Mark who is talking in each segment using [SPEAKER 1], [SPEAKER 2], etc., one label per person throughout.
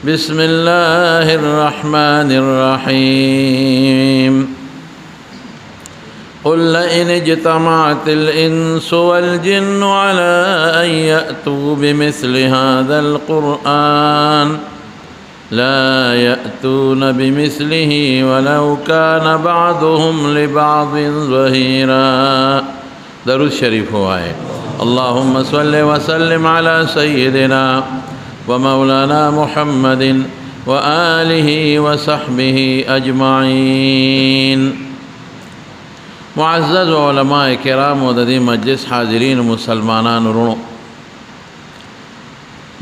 [SPEAKER 1] بسم الله الرحمن الرحيم قل لئن اجتمعت الإنس والجن على أن يأتوا بمثل هذا القرآن لا يأتون بمثله ولو كان بعضهم لبعض ظهيرا. درود شریف ہوئے. اللهم صل وسلم على سيدنا ومولانا محمد وآله وصحبه أجمعين. معزز علماء کرام و ددی مجلس حاضرین مسلمانان رونو،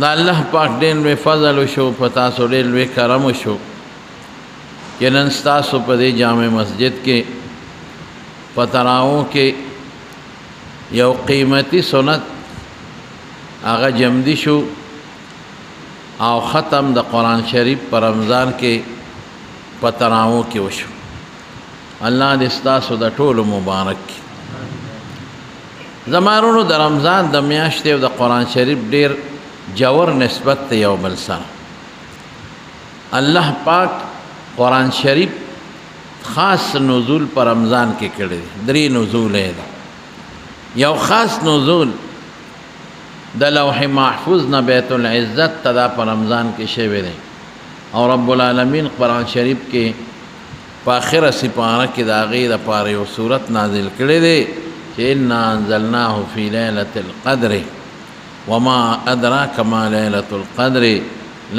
[SPEAKER 1] دا اللہ پاک دین میں فضل شو پتا سو دین میں کرم شو کہ نن ستاسو پدی جامع مسجد کے پتراؤں کے یو قیمتی سنت آغا جمدی شو او ختم دا قرآن شریف پر رمضان کے پتراؤں کے وشو. اللہ دستاسو دا طول مبارک کی زمانونو دا رمضان دا میاشتے و دا قرآن شریف دیر جور نسبت یو بل سره. اللہ پاک قرآن شریف خاص نزول پر رمضان کے کڑے دری نزول ہے. یو خاص نزول دا لوح محفوظ نا بیت العزت تدا پر رمضان کے شیوے دے، اور رب العالمین قرآن شریف کے پاخر سپارہ کی داغی دا پارے و صورت نازل کڑے دے کہ انا انزلناہ فی لیلۃ القدر وما ادراک ما لیلۃ القدر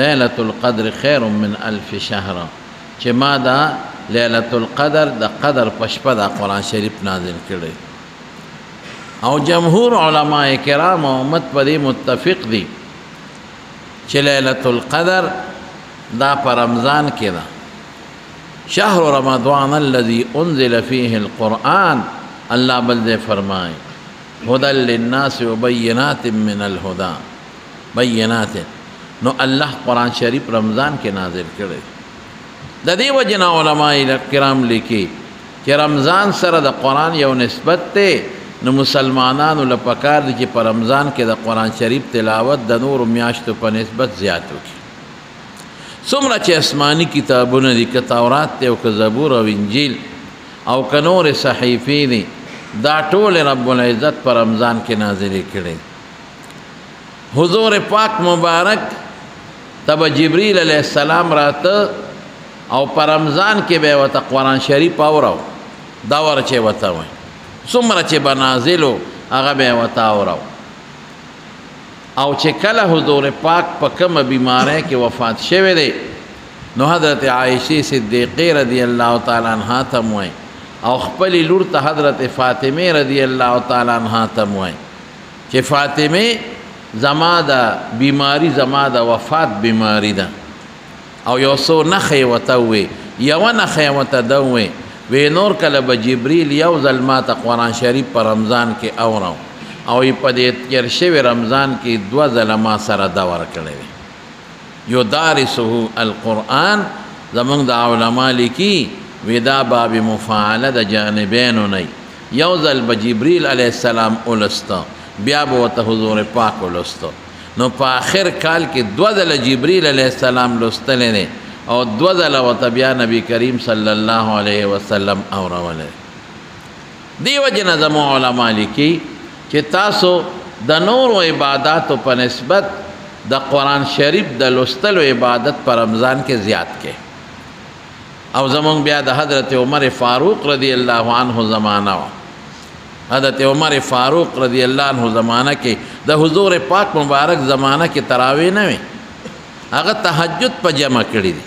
[SPEAKER 1] لیلۃ القدر خیر من الف شہر. کہ ما دا لیلۃ القدر دا قدر پشپا دا قرآن شریف نازل کڑے. او جمہور علماء کرام و امت پدی متفق دی کہ لیلۃ القدر دا پر رمضان کے دا شہر رمضان الذي انزل فيه القرآن. اللہ بلدے فرمائے ہدى للناس وبینات من الہدا بینات. نو اللہ قرآن شریف رمضان کے نازل کرے. دا دی وجنا علماء کرام لکی کہ رمضان سر دا قرآن یو نسبت تے. نو مسلمانانو لپکار دی کہ پر رمضان کے دا قرآن شریف تلاوت دا نور میاشتو پر نسبت زیادو کی. سمرا چه اسمانی کتابون دی که تورات تے او که زبور او انجیل او که نور صحیفی دی دا طول رب العزت پر رمضان کے نازلی کرے. حضور پاک مبارک تب جبریل علیہ السلام راتا او پر رمضان کے بے وطا قرآن شریف آوراو داور چه وطا ہوئی سمرا چه بنازلو اغا بے وطا آوراو. او چې کله حضور پاک په کومه بیماری کې وفات شوی دی نو حضرت عائشہ صدیقہ رضی اللہ تعالی عنہا ته وایي او خپل لور ته حضرت فاطمه رضی اللہ تعالی عنہا ته وایي چې فاطمه زما د بیماری زما د وفات بیماری ده او یو څو نښې ورته ووایي یوه نښه یې ورته ده ووایي وی نور کله به جبریل یو ځل ما ته قرآن شریف په رمضان کې اورو او په دې تیر شوی رمضان کې 2 ځله ما سره دور کړی دی. یو دارسه القرآن زمونږ د علما لیکي ودا باب مفاعله د جانبینو نه یو ځل به جبریل علیه السلام اولسته بیا به ورته حضور پاک اولسته. نو په آخر کال کې 2 ځله جبریل علیه السلام لوستلی دی او 2 ځله ورته بیا نبی کریم صلی الله علیه وسلم اورولی. دی وجې نه زموږ علما لیکي کہ تاسو دا نور و عبادات و پر نسبت دا قرآن شریف دا لستل و عبادت پر رمضان کے زیاد کے. او زمان بیا دا حضرت عمر فاروق رضی اللہ عنہ زمانہ حضرت عمر فاروق رضی اللہ عنہ زمانہ کے دا حضور پاک مبارک زمانہ کے تراوی نوے اگر تحجد پا جمع کری دی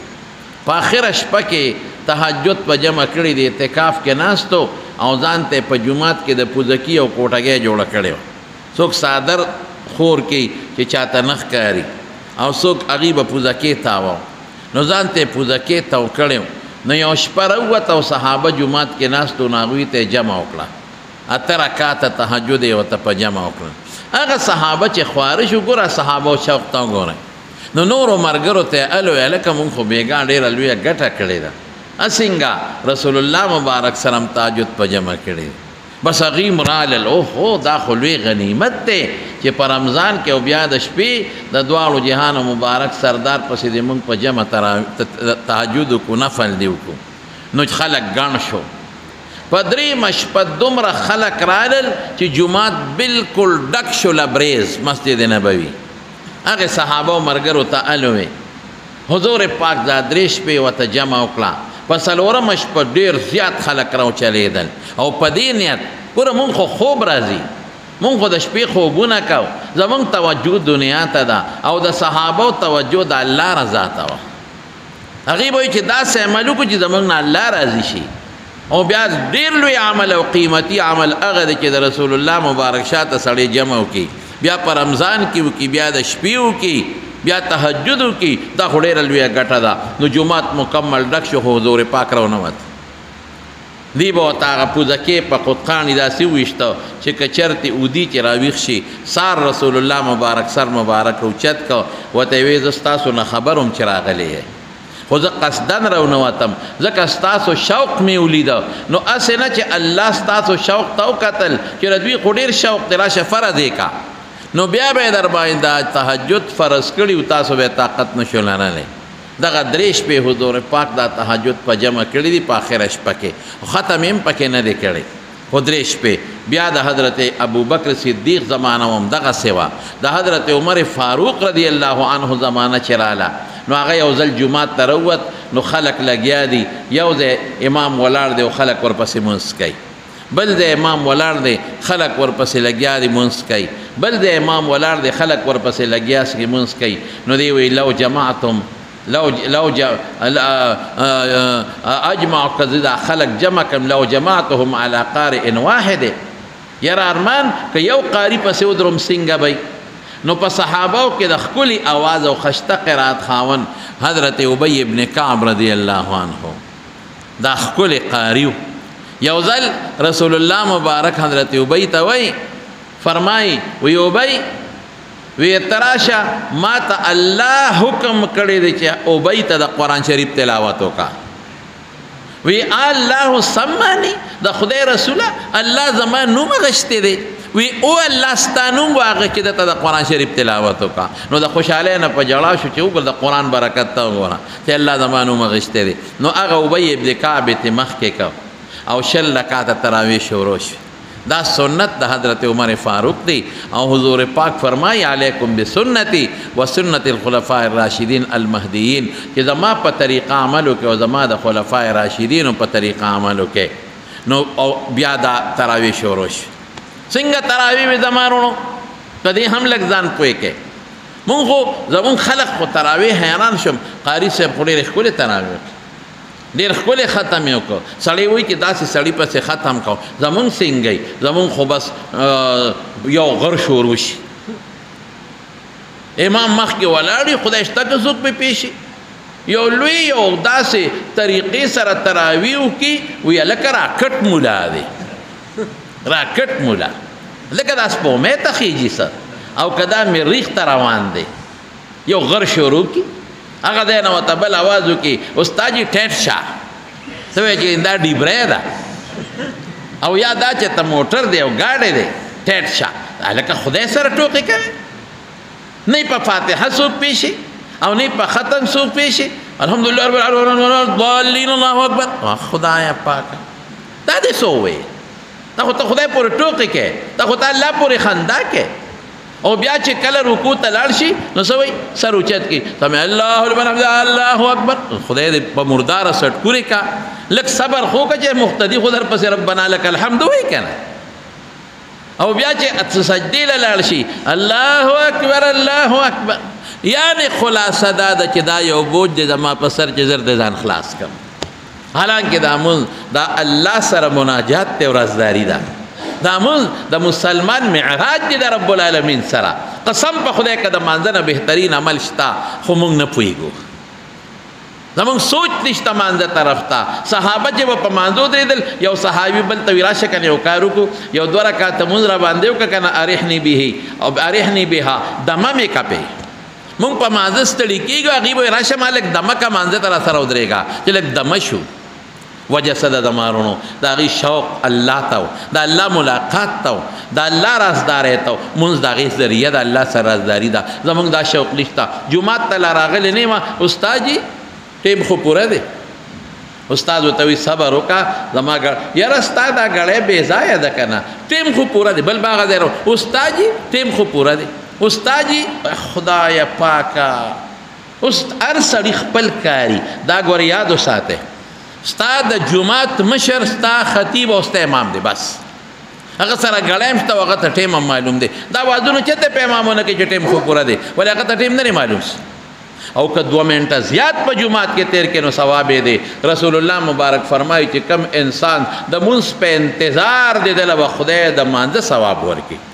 [SPEAKER 1] پا آخر اشپا کے تحجد پا جمع کری دی اعتکاف کے ناستو او ځانته په جمعات کې د پوزکی او کوټګۍ جوړه کړې وه. څوک صادر خور کې چې چاته نخ کاري او څوک هغې به پوزکې تاوه نو ځانته یې پوزکې تاو کړی و. نو یو شپه راووته او صحابه جمعات کې ناستو نو هغوی ته یې جمع وکړه 8 رکعاته تهجد یې ورته په جمع وکړه. هغه صحابه چې خواره شو ګوره صحابه او شوق ته وګورئ نو نورو ملګرو ته یې الو هلکه مونږ خو بېګا ډېره لویه ګټه کړې ده اسنګا رسول الله مبارک سلام تهجد په جمع کړی. بس غیم رالل اوه دا خو لوی غنیمت دی چې په رمضان کې او بیا د شپې د دواړو جهانو مبارک سردار پسې د موږ په جمع تهجد وکړو نفل دی وکړو نو خلک ګڼ شو په درېیمه شپه دومره خلک رالل چې جومات بلکل ډک شو لبریز مسجد نبوي هغې صحابه او ملګرو ته الوې حضور پاک دا درې شپې ورته جمع وکړه په څلورمه شپه ډېر زیات خلک راوچلېدل او په دې نیت ګوره مونږ خو خوب راځي مونږ خو د شپې خوبونه کوو زمونږ توجه دنیا ته ده او د صحابو توجه د الله رضا ته وه هغوی به وایي چې داسې عمل وکړو چې زمونږ نه الله راضي شي او بیا ډېر لوی عمل او قیمتي عمل هغه دی چې د رسول الله مبارک شاته سړی جمع وکړي بیا په رمضان کې وکړي بیا د شپې وکړي بیا تهجد وکړي دا خو ډېره لویه ګټه ده نو جومات مکمل ډک شو خو حضور پاک راونوت دی به ورته هغه پوزکې په قطقاڼي داسې وویشته چې که چرتې اودي چې راویښ شي سار رسول الله مبارک سر مبارک اوچت که ورته یې ویې زه ستاسو نه خبر وم چې راغلی یې خو زه قصدن راونوتم ځکه ستاسو شوق مې ولیده نو هسې نه چې الله ستاسو شوق ته وکتل چې د دوی خو ډېر شوق دی راشه فرض یې کا نو بیا به یې در باندې دا تهجد فرض کړي و تاسو به طاقت نشو لرلی دغه درې شپې حضور پاک دا تهجد په جمع کړي دي په آخره شپه کې ختم یې هم پکې نه دی کړی خو درې شپې بیا د حضرت ابوبکر صدیق زمانه هم دغسې وه د حضرت عمر فاروق رضی الله عنه زمانه چې راله نو هغه یو ځل جومات ته راووت نو خلک لګیا دي یو ځای امام ولاړ دی او خلک ورپسې مونځ کوي بل د امام ولاړ دی خلک ورپسې لګیا دي مونځ کوي بل د امام ولاړ دی خلک ورپسې لګیا سي مونځ کوي نو دی وی لو جماعتم لو اجمع کذا خلق جمع کم لو جماعتهم على قارئ واحد یرا ارمان که یو قاری پسې ودرم څنګه بی نو په صحابو کې د ښکلي اواز او خشته قرات خاون حضرت ابی ابن کعب رضی الله عنه دا ښکلي قاریو یو ځل رسول الله مبارک حضرت ابی ته وی فرمای وی ابی وی تراشه ما ته الله حکم کړی دی چې ابی ته د قرآن شریف تلاوت وکړه وی الله سمانی د خدای رسوله الله زما نوم غشتی دی وی او الله ستا نوم واغه چې دته د قرآن شریف تلاوت وکړه نو د خوشحالۍ نه په ژړا شو چې وګوره د قرآن برکت ته وګوره چې الله زما نوم غشتی دی نو هغه ابی ابن کعب ته مخکې کو او شل رکعته تراویح شروع شو دا سنت د حضرت عمر فاروق دی او حضور پاک فرمای علیکم بسنتی و سنت الخلفاء الراشدین المهدیین چې زما په طریقه عمل وکړي او زما د خلفاء راشدینو په طریقه عمل وکړي نو او بیا دا تراویح شروع شو څنګه تراویح وي زما وروڼو که دې هم لږ ځان پوه کړئ مونږ خو زمونږ خلق خو تراویح حیران شم قاري صاحب خو ډېرې ښکلې تراویح ډېر ښکلې ختم یې وکړو سړی وایي چې داسې سړي پسې ختم کو زمونږ څنګه زمونږ خو بس یو غر شروع شي امام مخکې ولاړ وي خدای شته که څوک پې پېښي یو لوی یو داسې طریقې سره تراویح وکړي وی هلکه راکټ مولا دی راکټ مولا لکه دا سپومې ته خیږي سر او که دا مریخ ته روان دی یو غر شروع کړي هغه دی نه ورته بل اواز وکړي استاد جي ټیټ شه ته وایې چې دا ډیبری ده او یا دا چې ته موټر دی او ګاډی دی ټیټ شه هلکه خدای سره ټوکې کوي نه په فاتحه څوک پېښي او نه په ختم څوک پېښي الحمدلله رب العالمین ضالین الله اکبر خدایه پاکه دا دې څه ووایې دا خو ته خدای پورې ټوکې کوې دا خو ته الله پورې خندا کوې او بیا چې کله رکوع ته لاړ شي نو څه وایي سر اوچت کړي سمع الله لمن حمده الله اکبر خدای دې په مرداره سټکورې کا لږ صبر خو که چې مقتدي خو درپسې ربنا لک الحمد وایي که نه او بیا چې سجدې له لاړ شي الله اکبر الله اکبر یعنې خلاصه دا ده چې دا یو بوج دی زما په سر چې زر د ځان خلاص کړم حالانکه دا مونځ دا الله سره مناجات دی او رازداري ده دا مونځ د مسلمان معراج دی د رب العالمین سره قسم په خدای که د مانځه نه بهترین عمل شته خو مونږ نه پوهېږو زمونږ سوچ نشته مانځه طرف ته صحابه چې به په مانځو درېدل یو صحابي بل ته وي راشه که نه یو کار وکړو یو دوه رکعته مونځ را باندې وکړه که نه ارحني به او ارحني بها دمه مې کپې مونږ په مانځه ستړي کېږو هغوی به وایي راشه ما لږ دمه که مانځه ته را سره ودرېږه چې لږ دمه شو وجه صد د مارونو دا غي شوق الله ته دا الله ملاقات ته دا الله رازداري ته مونږ دا غي ذریعہ دا الله سره رازداري دا زمونږ دا شوق نشته جمعه ته راغلی نه ما استاد جی ټیم خو پوره دی استاد وتوي صبر وکا زما یاره استاد دا غړې بے ځای ده کنه ټیم خو پوره دی بل باغ دی استاد جی ټیم خو پوره دی استاد جی خدای پاکا هر سړي خپل کاری دا ګور یاد وساته ستا د جمعات مشر ستا خطیب او ستا امام دی بس هغه سره غړیم شته هغه ته ټیم معلوم دی دا وادونه چته په امامونه کې چې ټیم خو پوره دی ولې هغه ته ټیم نه معلوم او که 2 منټه زیات په جمعات کې تیر کې نو ثواب دی رسول الله مبارک فرمایي چې کم انسان د منځ په انتظار دی د خدای د مانځه ثواب ورکي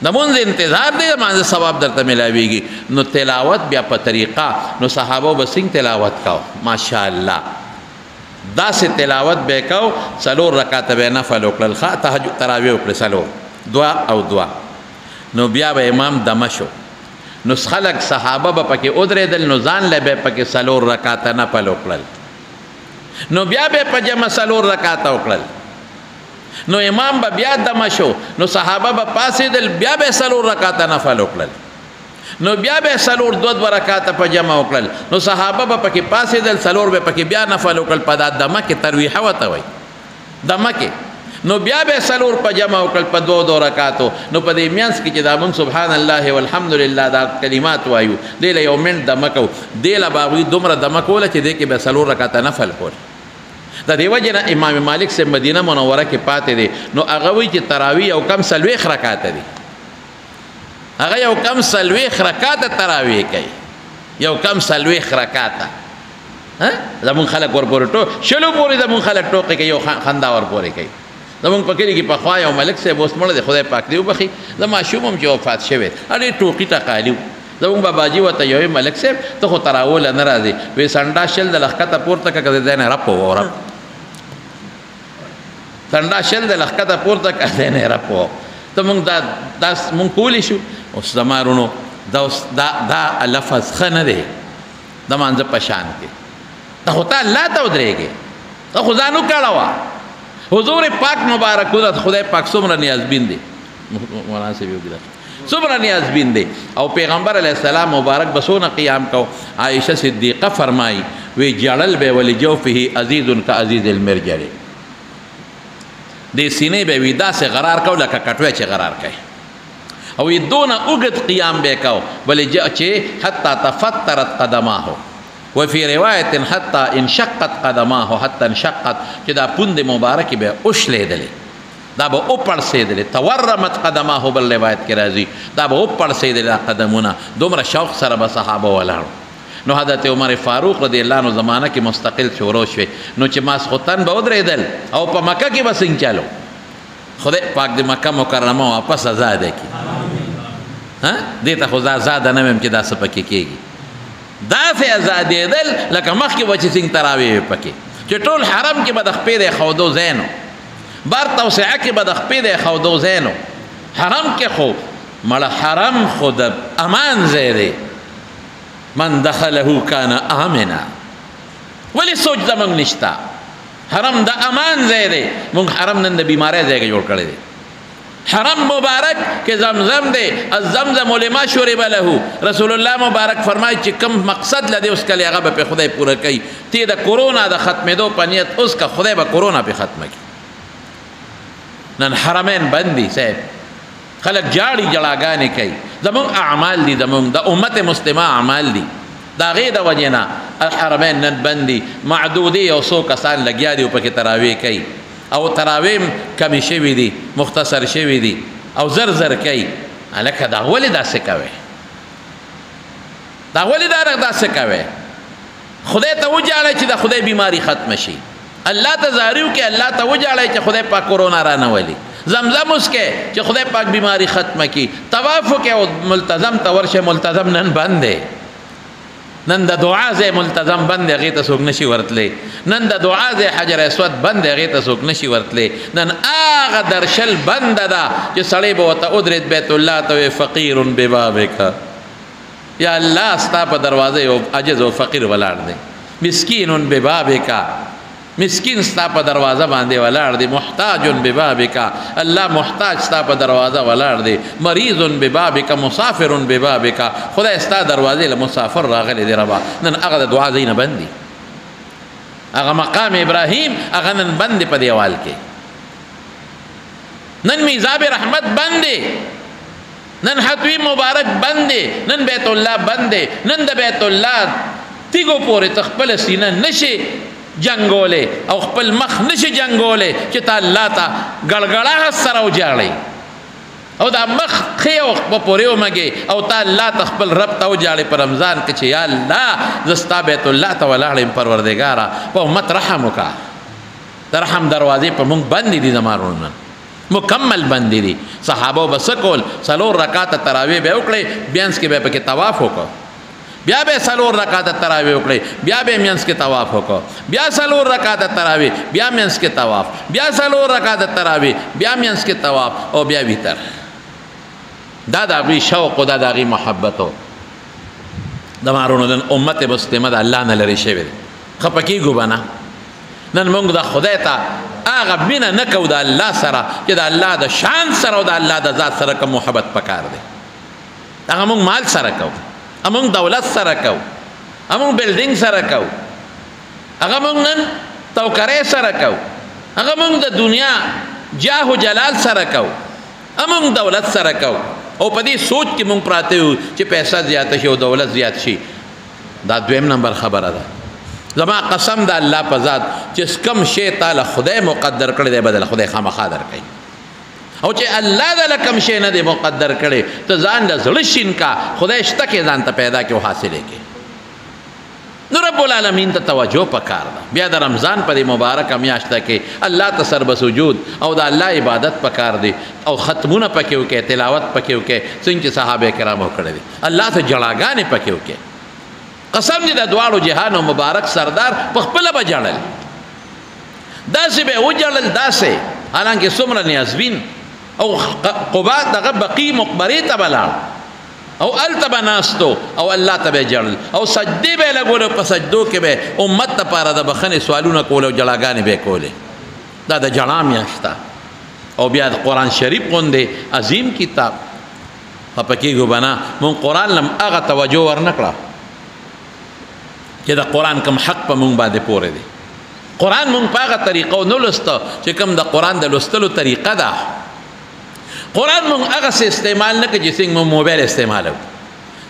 [SPEAKER 1] د مونږ انتظار دی مانځه ثواب درته ملاويږي نو تلاوت بیا په طریقه نو صحابه بسنګ تلاوت کاو ماشاءالله دا سه تلاوت به کاو څلور رکعات به نفل وکړل خا تهجد تراویح وکړل څلور دعا او دعا نو بیا به امام دمشو نو خلق صحابه به پکې اودرېدل نو ځان له به پکې څلور رکعات نفل وکړل نو بیا به په جمع څلور رکعات وکړل نو امام به بیا دمه شو نو صحابه به پاسېدل بیا به څلور رکعاته نفل وکړل نو بیا به څلور دوه رکعاته په جمع وکړل نو صحابه به پکې پاسېدل څلور به پکې بیا نفل وکړل په دا دمه کې ترویحه ورته وایي دمه کې نو بیا به څلور په جمع وکړل په دوه رکعاتو نو په دې میانس کې چې دا موږ سبحان الله والحمدلله دا کلمات وایو دې له یو منټ دمه کوو دې له به هغوی دومره دمه کوله چې دې کې به څلور رکعاته نفل کول دا دیو جنا امام مالک سے مدینہ منوره کې پاتې دي نو هغه وی چې تراویح او کم سلويخ رکعات دي هغه یو کم سلويخ رکعات تراویح کوي یو کم سلويخ رکعات ها زمون خلک ورپورې ټو شلو پورې زمون خلک ټوکې کوي یو خندا ورپورې کوي زمون پکې کې په خوا یو ملک سے بوس مړ دی خدای پاک دی وبخي زما شومم چې وفات شوی اړې ټوکی تقالیو زمون باباجي وته یو ملک سے ته خو تراول نه راځي وې سنډا شل د لخته پورته کړه دې نه رپ ورپ سنډا شل د لخته پورته کړه نه رپو ته مونږ دا مونږ کولی شو اوس زمارونو دا لفظ خنه دی د مانځه پشان کې ته هوتا الله ته ودرېږي ته خو ځانو کړهوا حضور پاک مبارک خدای پاک څومره نیازبین دی مولانا صاحب یو ګل څومره نیازبین دی او پیغمبر علیه السلام مبارک بسونه قیام کو عائشه صدیقه فرمای وی جړل به ول جوفه عزیز کعزیز المرجل دې سینې به ودا سے قرار کو لکه کټوي چې قرار کوي او دون اوګد قیام به کو بل چې حتا تفترت قدماه وفي روایت حتا انشقت قدماه حتا انشقت چې دا پوند مبارک به اوښلېدلې دا به اوپړسېدلې تورمت قدماه بل روایت کې راځي دا به اوپړسېدلې قدمونه دومره شوق سره به صحابه ولاړو نو حضرت عمر فاروق رضی الله عنه زمانہ کې مستقل شروع شوه نو چې ماسخوتن به ودرېدل او په مکه کې به څنګه چالو خدای پاک دې مکه مکرمه واپس آزاد کړي ها دې ته خو آزاد نه ویم چې دا څه پکې کېږي دا سه آزادېدل لکه مخکې به چې څنګه تراویح پکې چې ټول حرم کې به د خپې د ښودو ځای نو بار توسعه کې به د خپې د ښودو ځای نو حرم کې خو مړه حرم خو د امان ځای دی من دخله کان آمنا ولی سوچ زمونږ نشته حرم د امان ځای دی مونږ حرم نن د بیمارۍ ځای کې جوړ کړی دی حرم مبارک کې زمزم دی الزمزم لما شرب له رسول الله مبارک فرمایي چې کم مقصد لدی اوس کله هغه په خدای پوره کوي تی د کرونا د ختمېدو په نیت اوس کا خدای به کرونا په ختمه کوي نن حرمین بندي صاحب خلک جاړي جړاګانې کوي زمونږ اعمال دي زمونږ د امت مسلمه اعمال دي دا غي د وجنا الحرمین نن بندي معدودي او سو کسان لګیا دي په کې تراویح کوي او تراویم کمی شوی دی مختصر شوی دی او زر زر کوي الکه دا ولې داسې کوي دا ولې داسې کوي خدای ته وجاړی چې د خدای بیماری ختم شي الله ته زاریو کې الله ته وجاړی چې خدای پاک کرونا را نه ولي زمزم اوس کې چې خدای پاک بیماری ختم کی طواف کې او ملتزم ته ورشه ملتزم نن بند دی نن د دعا ځای ملتزم بند هغې ته څوک نشي ورتلی نن د دعا ځای حجر اسود بند هغې ته څوک نشي ورتلی نن هغه درشل بنده ده چې سړی به ورته ودرېد بیت الله ته وی فقیر ببابک یا الله ستا په دروازه یو عجز او فقیر ولاړ دی مسکین ببابک مسکین ستا په دروازه باندې ولاړ دی محتاج ببابک الله محتاج ستا په دروازه ولاړ دی مریض ببابک مسافر ببابک خدای ستا دروازې له مسافر راغلی دی ربا نن هغه د دعا ځای نه بند دي هغه مقام ابراهیم هغه نن بند دی په دیوال کې نن میزاب رحمت بند دی نن حتوی مبارک بند دی نن بیت الله بند دی نن د بیت الله تیګو پورې تخپل سینه نشي جنگوله او خپل مخ نشي جنگوله چې تا الله تا ګړګړه سره وجاړي او دا مخ خيو په پورې ومګي او تا الله تخپل رب ته وجاړي په رمضان کې چې یا الله زستا بیت الله ته ولاړم پروردگارا په امت رحم وکا ترحم دروازې په مونږ باندې دي زمارونه مکمل بند دي صحابه بسکول سلور رکعات تراویح به وکړي بیانس کې به پکې طواف وکړو بیا به سلور رکعات تراویح وکړي بیا به مینس کې طواف وکړو بیا سلور رکعات تراویح بیا مینس کې طواف بیا سلور رکعات تراویح بیا مینس کې طواف او بیا ویتر دا دغه شوق او دا دغه محبت د مارونو د امت مسلمه د الله نه لري شوی خپکی ګو بنا نن موږ د خدای ته هغه بنا نکو د الله سره چې د الله د شان سره او د الله د ذات سره کوم محبت پکار دی هغه موږ مال سره کو امون دولت سره کو امون بلډینګ سره کو هغه مونږ نن توکرې سره کو هغه مونږ د دنیا جاه او جلال سره کو امون دولت سره کو او په دې سوچ کې مونږ پراته یو چې پیسې زیات شي او دولت زیات شي دا دویم نمبر خبره ده زما قسم د الله په ذات چې کم شی تعالی خدای مقدر کړی دی بدل خدای خامخا درکوي او چې الله د لکم شي نه دی مقدر کړي ته ځان له زړه شین کا خدای شته کې ځان ته پیدا کې او حاصلې کې نو رب العالمین ته توجه پکار ده بیا د رمضان په مبارک میاشته کې الله ته سر بسجود او د الله عبادت پکار دی او ختمونه پکې وکي تلاوت پکې وکي څنګه صحابه کرامو کړی دي الله ته جړاګانې پکې وکي قسم دې د دواړو جهانو مبارک سردار په خپل بجړل داسې به وجړل داسې حالانکه څومره نیازبین او قباء دغه بقی مقبره ته بلاړ او التبا ناستو او الله ته جړل او سجدي به لګول په سجدو کې به امت ته پاره د بخنه سوالونه کول او جړاګانې به کولې دا د جړا میاشتا او بیا د قران شریف غوندې عظیم کتاب پکې ګو بنا مون قران لم هغه توجه ورنکړه چې دا قران کوم حق په مونږ باندې پوره دی قران مونږ په هغه طریقو نه لسته چې کوم د قران د لستلو طریقه ده قرآن مونږ هغه څه استعمال نه کوي چې څنګه مونږ موبایل استعمالو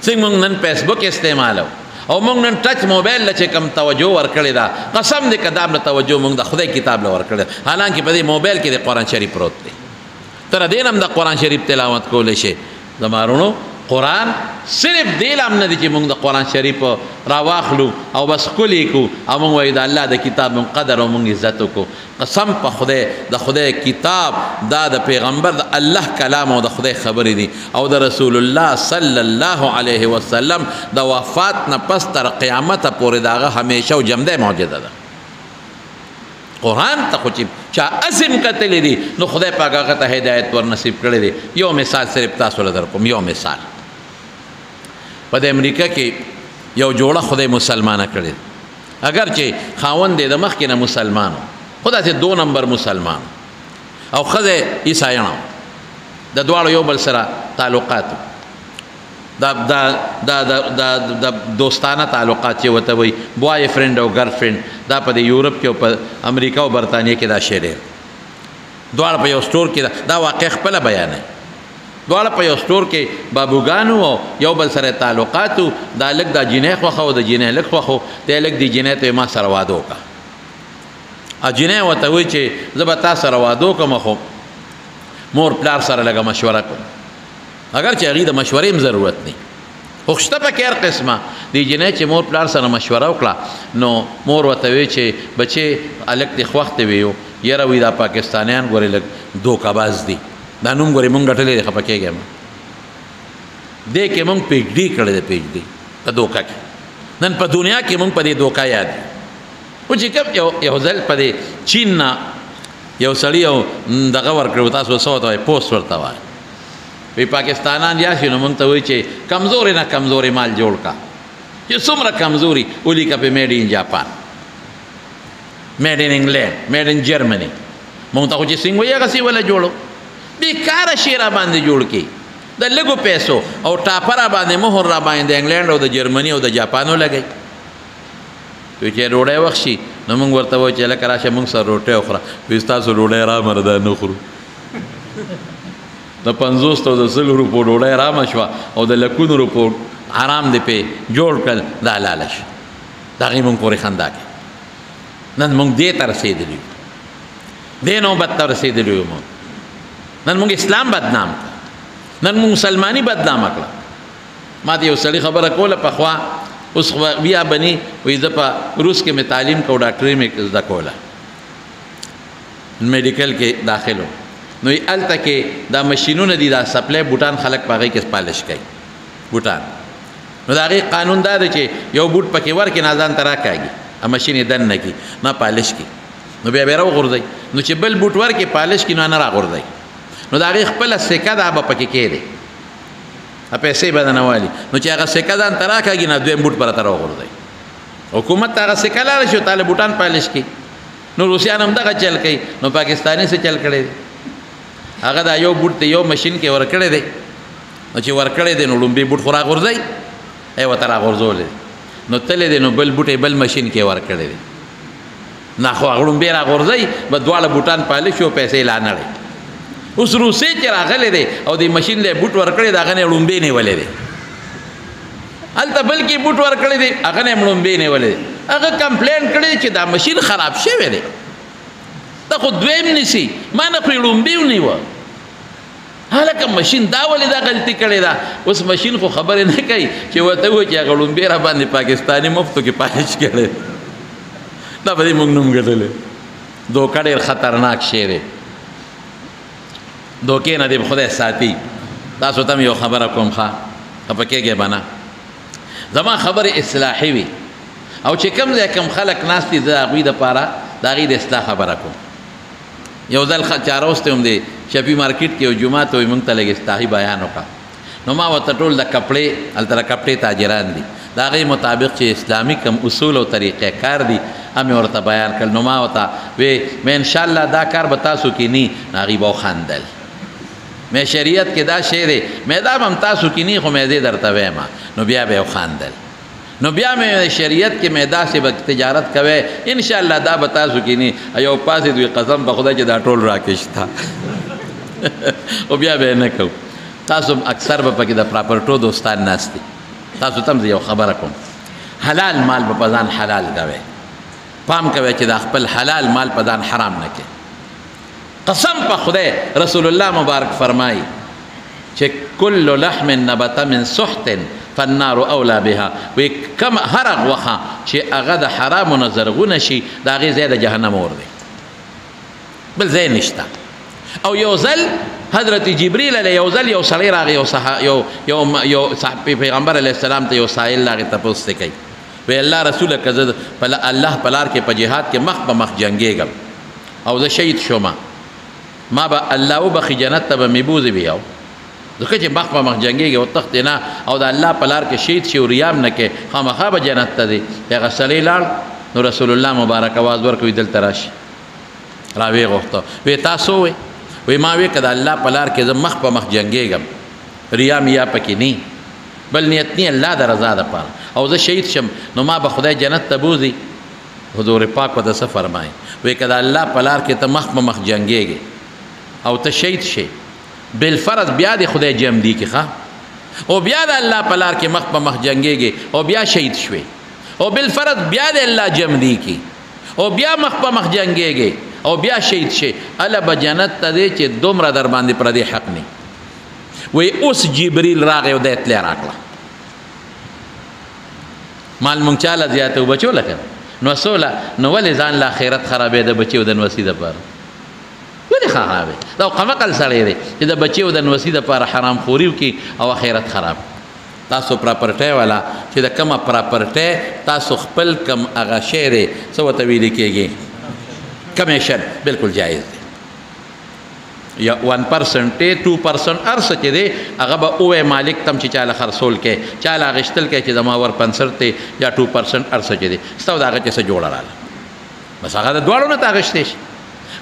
[SPEAKER 1] څنګه مونږ نن فیسبوک استعمالو او مونږ نن ټچ موبایل له چې کم توجه ورکړې ده قسم دې کدام له توجه مونږ د خدای کتاب له ورکړې حالانکه په دې موبایل کې د قرآن شریف پروت دی تر دې هم د قرآن شریف تلاوت کولای شي زمارونو قرآن صرف دې لام نه دي چې مونږ د قرآن شریف راواخلو او بس کلی کو او مونږ وایو د الله د کتاب مونږ قدر او مونږ عزت کو قسم په خدای د خدای کتاب دا د پیغمبر د الله کلام او د خدای خبرې دي او د رسول الله صلی الله علیه وسلم د وفات نه پس تر قیامت پورې داغه همیشه او جمده معجزه ده قرآن ته خو چې چا اسم کتلی دي نو خدای پاک هغه ته هدایت ور نصیب کړی دی یو مثال صرف تاسو له در کوم یو مثال په امریکا کې یو جوړه خدای مسلمانه کړی اگر چې خاوند د مخ کې نه مسلمانو خدا چې دو نمبر مسلمان او خدای عیسایانو د دواړو یو بل سره تعلقات دا دوستانه تعلقات چې وته وي بوای فرند او ګرل فرند دا په یورپ کې او په امریکا او برتانیې کې دا شی دی دواړه په یو سٹور کې دا واقع خپل بیانوي دواړه په یو سٹور کې بابوګانو او یو بل سره تعلقات دا لګ دا جنې خوخه او د جنې لګ خوخه ته لګ دی جنې ته ما سره واده وکړه ا جنې وته وی چې زه به تاسو سره واده کوم خو مور پلار سره لګه مشوره کوم اگر چې هغه د مشورې هم ضرورت نه خوشته په کیر قسمه دی جنې چې مور پلار سره مشوره وکړه نو مور وته وی چې بچي الګ د وخت ویو یره وی دا پاکستانیان ګورې لګ دوکاباز دي دا نوم ګورې مونږ غټلې خپکهګم دې کې مونږ پی ایچ ډي کړل د پی ایچ ډي په دوکا کې نن په دنیا کې مونږ په دې دوکا یاد او چې کوم یو ځل په دې چین یو سړی یو دغه ورکړو تاسو سو ته پوسټ ورته وای وی پاکستانان یا شنو مونږ ته وای چې کمزوري نه کمزوري مال جوړ کا چې څومره کمزوري ولیکه په میډ ان جاپان، میډ ان انګلینډ، میډ ان جرمني. مونږ ته خو چې څنګه وایي هغسې وله جوړو. بېکاره شی را باندې جوړ کړي د لږو پیسو او ټاپه را باندې مهر را باندې د انګلینډ او د جرمني او د جاپان ولګوي. وایي چې ډوډۍ وخت شي نو مونږ ورته وایو چې هلکه راشه مونږ سره روټۍ وخوره. وایي ستاسو ډوډۍ رامه ده نه خورو. د 50 او د 100 روپو ډوډۍ رامه شوه او د لکونو روپو حرام دې پې جوړ کړل، دا حلاله شي. د هغې مونږ پورې خندا کوي. نن مونږ دې ته رسېدلي یو، دې نوبت ته رسېدلي یو. مونږ نن مونږ اسلام بدنام کړ، نن مونږ مسلماني بدنامه کړه. ما ته یو سړي خبره کوله پخوا، اوس بیا بني وایي زه په روس کې مې تعلیم کو، ډاکټري مې زده کوله، میډیکل کې داخل وم. نو هلته کې دا مشینونه دي، دا سپلی بوټان خلک په هغې کې پالش کوي بوټان. نو د هغې قانون دا دی چې یو بوټ پکې ورکړي نه ځان ته راکاږي، مشین یې دن نه کړي نه پالش کړي، نو بیا به یې راوغورځوي. نو چې بل بوټ ورکړي پالش کړي نو نه راغورځوي. نو د هغې خپله سکه دا به پکې کېدی، پیسې به نه والي. نو چې هغه سکه ځان ته راکاږي نه دویم بوټ به راته راوغورځوي. حکومت ته هغه سکه لاړه شي او تاله بوټان پالش کړي. نو روسیان هم دغه چل کوي. نو پاکستاني څه چل کړی دی؟ هغه دا یو بوټ ته یو مشین کې ورکړی دی. نو چې ورکړی دی نو لومبي بوټ خو راغورځوي، ای ورته راغورځولی دی. نو تللی دی نو بل بوټ یې بل مشین کې ورکړی دی. نه خو هغه لومبي راغورځوي به دواړه بوټان پالش شي او پیسې یې لا نړی. اوس روسیې چې راغلی دی او د مشین له بوټ ورکړی دی هغه نه یې لومبې نیولی دی. هلته بل کې بوټ ورکړی دی هغه نه یې لومبې نیولی دی. هغه کمپلین کړی چې دا مشین خراب شوی دی، دا خو دویم نیسي، ما نه خو یې لومبې ونیوه. هلکه مشین دا ولې دا غلطي کړې ده؟ اوس مشین خو خبرې نه کوي چې ورته ووایي چې هغه لومبې را باندې پاکستاني مفتو کې پالش کړی. دا به دې موږ نوم ګټلی. دوکه ډېر خطرناک شی دی، دوکې نه دې خدای ساتي. تاسو ته مې یو خبره کوم، ښه خفه کېږئ به نه. زما خبرې اصلاحي وي او چې کوم ځای کوم خلک ناست دي زه د هغوی دپاره د هغې د اصلاح خبره کوم. یو ځل چاروستی هم دی شفي مارکیټ کې یو جومات وایي موږ ته لږ اصلاحي بیان وکړه. نو ما ورته ټول د کپړې هلته د کپړې تاجران دي د هغې مطابق چې اسلامي کوم اصول او طریقې کار دي هم یې ورته بیان کړل. نو ما ورته وی مې انشاءالله دا کار به تاسو کې نی. نو هغې به وخندل. مې شریعت کې دا شی دی، مې دا به هم تاسو کې نی خو مې زه درته وایم. نو بیا به یې وخندل. نو بیا مې شریعت کې مې داسې به تجارت کوئ انشاءالله دا به تاسو کې نی. یو پاسې دوی قسم په خدای چې دا ټول راکې شته. او بیا به یې نه کوو. تاسو اکثر به پکې د پراپرټو دوستان ناست دي. تاسو ته هم زه یو خبره کوم، حلال مال به په ځان حلال کوئ. پام کوئ چې دا خپل حلال مال په ځان حرام نه کړئ. قسم په خدای رسول الله مبارک فرمایي چې کل لحم نبت من سحت فالنار اولا بها. وی کم هر غوښه چې هغه د حرامو نه زرغونه شي د هغې ځای د جهنم اور دی، بل ځای نشته. او یو ځل حضرت جبریل علیه یو ځل یو سړی راغی، یو پیغمبر علیه السلام ته یو سائل راغی تپوس ته کوي. وی الله رسوله که زه الله په لار کې په جهاد کې مخ په مخ جنګېږم او زه شهید شوم، ما به الله وبخي جنت ته به مې بوځي بیاو. ځکه چې مخ په مخ جنګېږي او تختې نه او د الله په لار کې شهید شي او ریام نه کې خامخا به جنت ته ځي. هغه سړی لاړ نو رسول الله مبارک اواز ورکوي دلته راشي. راویې غوښته وی تاسو وی ما وی که د الله په لار کې زه مخ په مخ جنګېږم ریا میا پکې نه بل نیت نه الله د رضا دپاره او زه شهید شم نو ما به خدای جنت ته بوځي. حضور پاک ورته څه فرمایي؟ وی که د الله په لار کې ته مخ په مخ جنګېږې او ته شهید شي بالفرض بیا د خدای جمع دی کې ښه او بیا د الله په لار کې مخ په مخ جنګېږې او بیا شهید شوې او بالفرض بیا د الله جمع دی کې او بیا مخ په مخ جنګېږې او بیا شهید شي الله به جنت ته دی چې دومره در باندې پردې حق نه. وی اوس جبریل راغی او د اطلاع راکړه مال مونږ چاله زیاته وبچو لکه نو سوله نو ولې ځان له آخرت خرابې د بچي او د نوسي دپاره ولې خرابې؟ دا قمقل سړی دی چې د بچي او د نوسي دپاره حرام خوري وکړي او آخرت خراب. تاسو پراپرټۍ والا چې د کومه پراپرټۍ تاسو خپل کم هغه شی دی څه ورته ویلې کېږي کمیشن بالکل جایز دی. یا 1% 2% ارس چې دی هغه به اوه مالک تم چې چاله خرڅول کې چاله اغشتل کې چې زما ور 65 ته یا 2% ارس چې دی ستو دا هغه چې څه جوړه رااله بس هغه د دواړو نه تاغشتې شي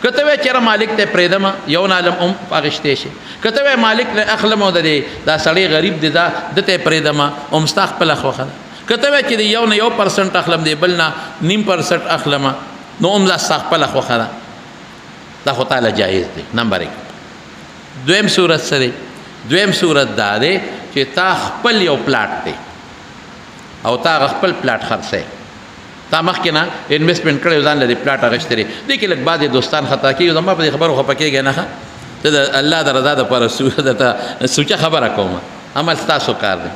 [SPEAKER 1] کته وای چېرې مالک ته پرېدم یو نالم اغشتې شي کته وای مالک له اخلم او د دا سړی غریب دی دا دته پرېدم او مستخ په لخوا کته وای چې یو نه 1% اخلم دی بل نه 0.5% اخلم نو هم لا سخ په لخوا دا خو تعالی جایز دی نمبر 1 دویم صورت سره دویم صورت دا دی چې تا خپل یو پلاټ دی او تا خپل پلاټ خرڅه تا مخکې نه انویسټمنټ کړی ځان لري پلاټ اغشتري دې کې لږ بعد دوستان خطا کوي زما په خبرو خپه کېږي نه ته د الله د رضا لپاره سوچه خبره کوم عمل ستاسو کار دی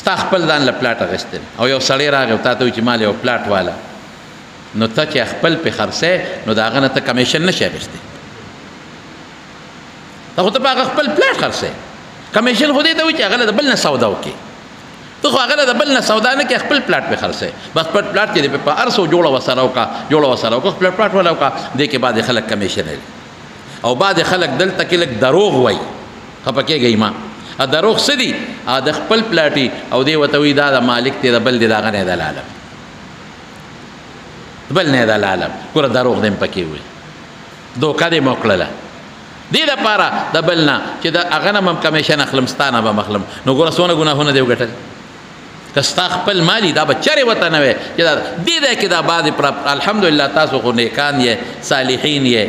[SPEAKER 1] ستا خپل ځان له پلاټ اغشتري او یو سړی راغی تا ته چې مال یو پلاټ والا نو ته چې خپل په خرڅه نو دا هغه نه ته کمیشن نشي اخیستی ته خو ته په خپل پلاټ خرڅه کمیشن خو دې ته وایي چې هغه د بل نه سودا وکړي ته خو هغه د بل نه سودا نه کې خپل پلاټ په خرڅه بس خپل پلاټ کې دې په ارسو جوړه وسره وکړه خپل پلاټ ولا وکړه دې کې بعد خلک کمیشن لري او بعد خلک دلته کې لک دروغ وایي خپه کېږي ما ا دروغ سدي ا د خپل پلاټي او دې وته وی دا د مالک ته د بل دې دا غنه د عالم بل نه د عالم ګور دروغ دې پکې وي دوکا دې موکړه دې لپاره د بل نه چې د هغه نه کمیشن اخلم ستانه به مخلم نو ګور سونه ګناهونه دې وګټل کستا خپل مالی دا بچره وته نه وي چې دا دې کې دا بعد الحمدلله تاسو خو نیکان یې صالحین یې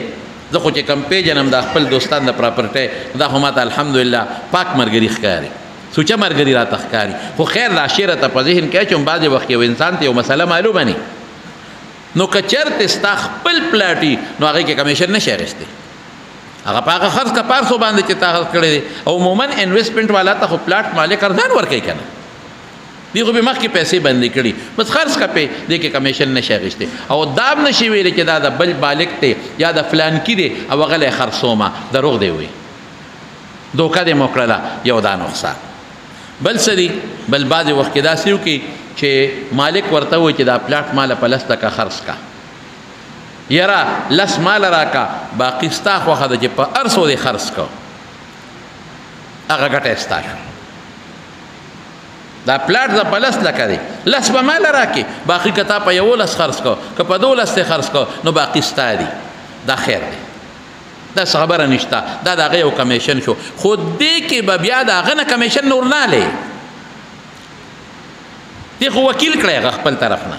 [SPEAKER 1] زه خو چې کم پیژنم د خپل دوستان د پراپرټي دا خو ماته الحمدلله پاک مرګري ښکاري سوچه مرګري راته ښکاري خو خیر د عشیره ته په ذهن کې چې بعضې وخت یو انسان ته یو مسله معلومه نه نو که چېرته ستا خپل پلاټي نو هغې کې کمیشن نشي اخیستی هغه په هغه خرڅ که پارسو باندې چې تا خرڅ کړی دی او عموما انویسټمنټ والا ته خو پلاټ مالک ارزان ورکوي که نه دی خو به مخکې پیسې بندې کړي بس خرڅ که پې دې کې کمیشن نشي اخیستی او دا هم نشي ویلی چې دا د بل مالک دی یا د فلانکي دی او هغه لی خرڅومه دروغ دی وي دوکه دې مو کړله یو دا نقصان بل څه دي بل بعضې وخت کې داسې وکړي چې مالک ورته وایي چې دا پلاټ ماله په 10 ټکه خرڅ کا یاره 10 ماله راکا باقي ستا خوښه ده چې په هر څو دې خرڅ کو هغه ګټه ستا شو دا پلاټ د په 10 لکه دی 10 به ماله راکې باقي که تا په 11 خرڅ کو که په 12 دې خرڅ کو نو باقي ستا دي دا خیر دی دا خبره نشته دا د هغه یو کمیشن شو خو دې کې به بیا د هغه نه کمیشن نور نه لې دې خو وکیل کړی هغه خپل طرف نه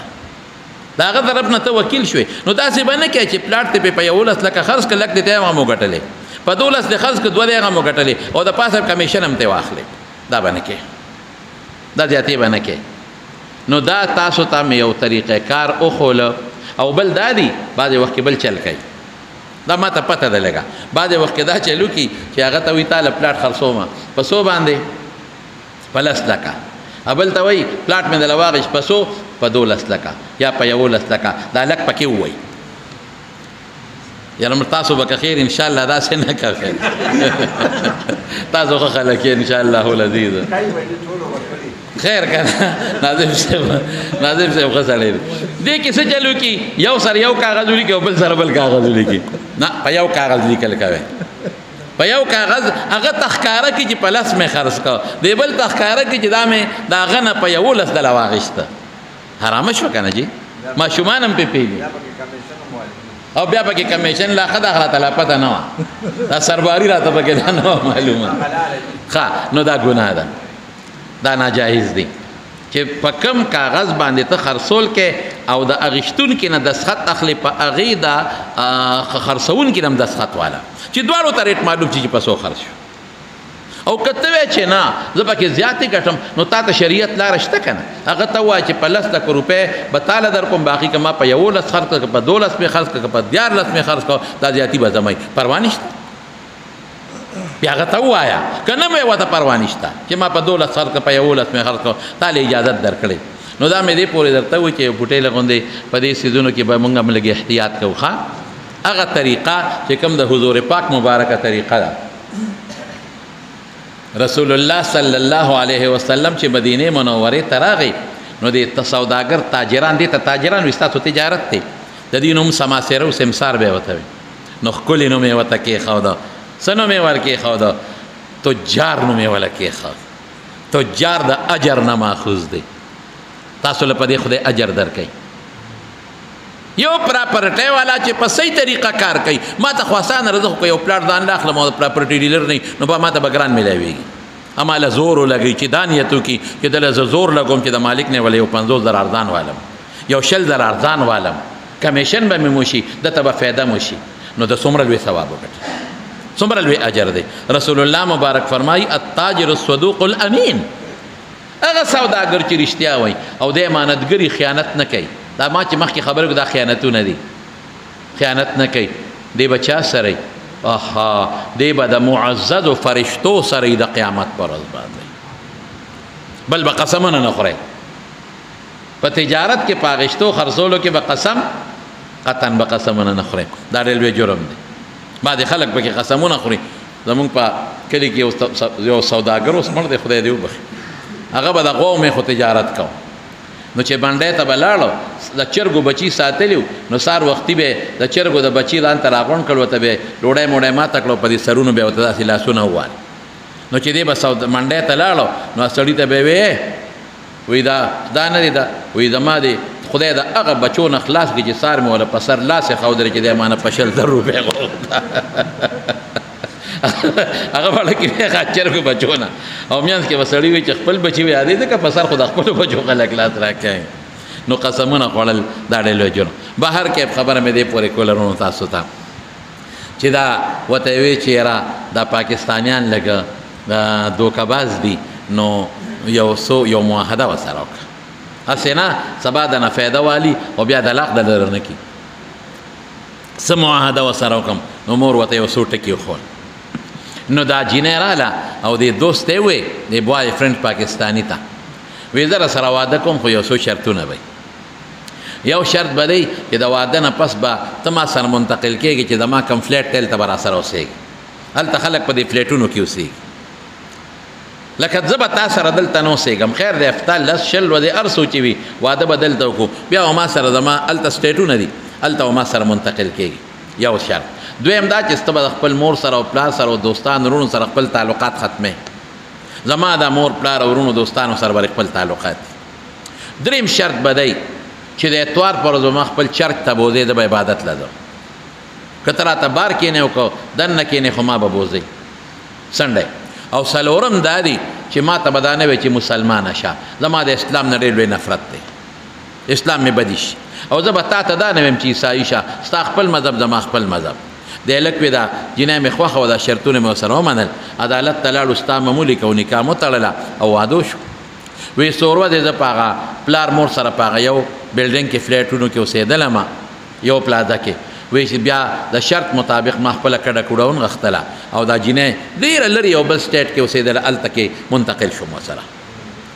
[SPEAKER 1] د هغه طرف نه ته وکیل شوې نو داسې به نه کوې چې پلاټ ته په 11 لکه خرڅ کړه لک دې ته هم وګټلې په 12 دې خرڅ کړه 2 دې هم وګټلې او د پاسه کمیشن هم ته واخلې دا به نه کوې دا زیاتې به نه کوې نو دا تاسو ته مې یو طریقې کار وښوله او بل دا دی بعضې وخت کې بل چل کوي دا ما ته پته ده لږه بعضې وخت کې دا چلو کي چې هغه ته وایي تاله پلاټ خرڅومه په 100 باندې په 10 لکه بل ته وایي پلاټ مې دله واغېش په 100 په 12 لکه یا په 11 لکه دا لک پکې ووایي یاره تاسو به که خیر انشاءالله داسې نه کوئ تاسو ښه خلک یې انشاءالله العزیز خیر کنه ناظم صاحب ښه سړی دی دې کې څه چلو کي یو سره یو کاغذ ولیکي او بل سره بل کاغذ ولیکي نه په یو کاغذ لیکل کوئ په یو کاغذ هغه تخکاره کړي چې په 10 مې خرڅ کړه دی بل تخکاره کړي چې دا مې د هغه نه په 11 دله واخېسته حرامه شوه که نه جي ماشومان هم پې پوهېږي او بیا پکې کمیشن لا ښه ده راته لا پته نه وه دا سرباري راته پکې دا نه وه معلومه ښه نو دا ګناه ده دا ناجایز دی چې په کم کاغذ باندې ته خرڅول کې او د اغشتونکي نه دستخط اخلي په هغې د خرڅونکي نه هم دستخط والا چې دواړو ته ریټ معلوم چې په څو خرڅ شو او که ته وایې چې نه زه پکې زیاتې ګټم نو تا ته شریعت لاره شته که نه هغه ته ووایه چې په 10 لکه روپۍ به تاله در کوم باقي که ما په 11 خرڅ کړه که په 12 مې خرڅ کړه که په 14 مې خرڅ کړه دا زیاتي به زما پروا نشته بیا هغه ته ووایه که نه مې ورته پروا نشته چې ما په 12 خرڅ کړه په 11 مې خرڅ کړه تا له اجازت درکړې نو دا مې دې پورې درته وایي چې بوټۍ له غوندې په دې څیزونو کې به موږ هم لږ احتیاط کوو ښه هغه طریقه چې کوم د حضور پاک مبارکه طریقه ده رسول الله صلی الله علیه وسلم چې مدینه منوره ته راغی نو د سوداګر تاجران دي ته تاجران وي ستاسو تجارت دی د دې نوم سماسره او سمسار به وته وي نو ښکلي نوم یې ورته کېښوده. څه نوم یې ور کېښوده؟ تجار نوم یې وله کېښود. تجار د اجر نه ماخوذ دی. تاسو له په دې خدای اجر درکوي. یو پراپرټۍ والا چې په صحیح طریقه کار کوي. ما ته خو اسانه ده، زه خو یو پلاټ ځان له اخلم او د پراپرټي ډیلر نه نو به ما ته به ګران میلاویږي. اما له زور ولګوي چې دا نیت وکړي چې دله زه زور لګوم چې د مالک نه وله یو 50,000 ارزان والم، یو 20,000 ارزان والم، کمیشن به مې وشي، دته به فایده مو شي، نو د څومره لوی ثواب وګټي، څومره لوی اجر دی. رسول الله مبارک فرمایي التاجر الصدوق الامین. هغه سوداګر چې رښتیا وایي او د امانتګري خیانت نه کوي. دا ما چې مخکې خبره کړو دا خیانتونه دي. خیانت نه کوي. دی به چا سره؟ اها، دی به د معززو فرشتو سره د قیامت پر ورځ باندې. بل به قسمونه نه خورئ. په تجارت کې په اغشتو خرڅولو کې به قسم قطعا به قسمونه نه خورئ. دا ډېر لوی جرم دی. بعضې خلک پکې قسمونه خوري. زمونږ په کلي کې یو سوداګر اوس مړ دی، خدای دې وبخي. هغه به د غوا مې خو تجارت کو. نو چې بنډۍ ته به لاړو د چرګو بچي ساتلی نو سار وختي به د چرګو د بچي ځان ته راغونډ کړ، ورته به ډوډۍ موډۍ ماته کړو، په دې سرونو به ورته داسې لاسونه ووال. نو چې دی به منډۍ ته لاړو نو سړي ته به وې وایي دا نه دی، دا وایي زما دی خدای د هغه بچو نه خلاص کړي چې سار مې وله په سر لاس یې ښودلی چې دی ما نه په 20,000 روپۍ غوښته. هغه به ډکې هغه چرګو بچو نه او میانځ کې به سړي وایي چې خپل بچي وي یادې ځکه په سر خو د خپلو بچو خلک لاس راکوي. نو قسمونه خوړل دا ډېر لوی جرم. بهر کې خبره مې دې پورې کوله ورونو تاسو ته چې دا ورته یې وایي چې یاره دا پاکستانیان لږ دوکهباز دي، نو یو معاهده ورسره وکړه. هسې نه سبا د نه فایده والي او بیا دلاق د لره نه کړي. څه معاهده ورسره وکړم؟ نو مور ورته یو څو ټکي وښول. نو دا جینۍ راله او د دوست یې ووی د بوای فرینډ پاکستاني ته وایي زه راسره واده کوم خو یو څو شرطونه به یو شرط به دی چې د واده نه پس به ته ما سره منتقل کېږي چې زما کوم فلیټ ټیل ته به راسره اوسېږي. هلته خلک په دې فلیټونو کې اوسېږي. لکه زه به تا سره دلته نه اوسېږم، خیر دی هفته 10 و د هر څو چې وي واده به دلته وکړو، بیا ما سره زما هلته سټیټونه دي، هلته ما سره منتقل کېږي. یو شرط. دویم دا چې ته به د خپل مور سره او پلار سره او دوستان ورونو سره خپل تعلقات ختمې. زما د مور پلار او ورونو دوستانو سره به خپل تعلقات. دریم شرط به دی چې د اتوار پر ورځ به ما خپل چرچ ته بوځې، د به عبادت له ځم. که ته راته بار کښېنې او که دننه کښېنې خو ما به بوځې سنډی. او څلورم دا دی چې ما ته به دا نه وی چې مسلمانه شه، زما د اسلام نه ډېر لوی نفرت دی، اسلام مې بدي شي. او زه به تا ته دا نه ویم چې عیسایي شه، ستا خپل مذهب زما خپل مذهب. د هلک وی دا جینۍ مې خوښه وه، دا شرطونه مې ورسره ومنل، عدالت ته لاړو، ستا معمولي کو نکاح مو تړله او واده شو. وی څو ورځې زه په هغه پلار مور سره په هغه یو بلډینګ کې فلیټونو کې اوسېدلم، یو پلازه کې. وی چې بیا د شرط مطابق ما خپله کډه کوډه ونغښتله او دا جینۍ ډېره لرې یو بل سټیټ کې اوسېدله، هلته کې منتقل شوم ورسره،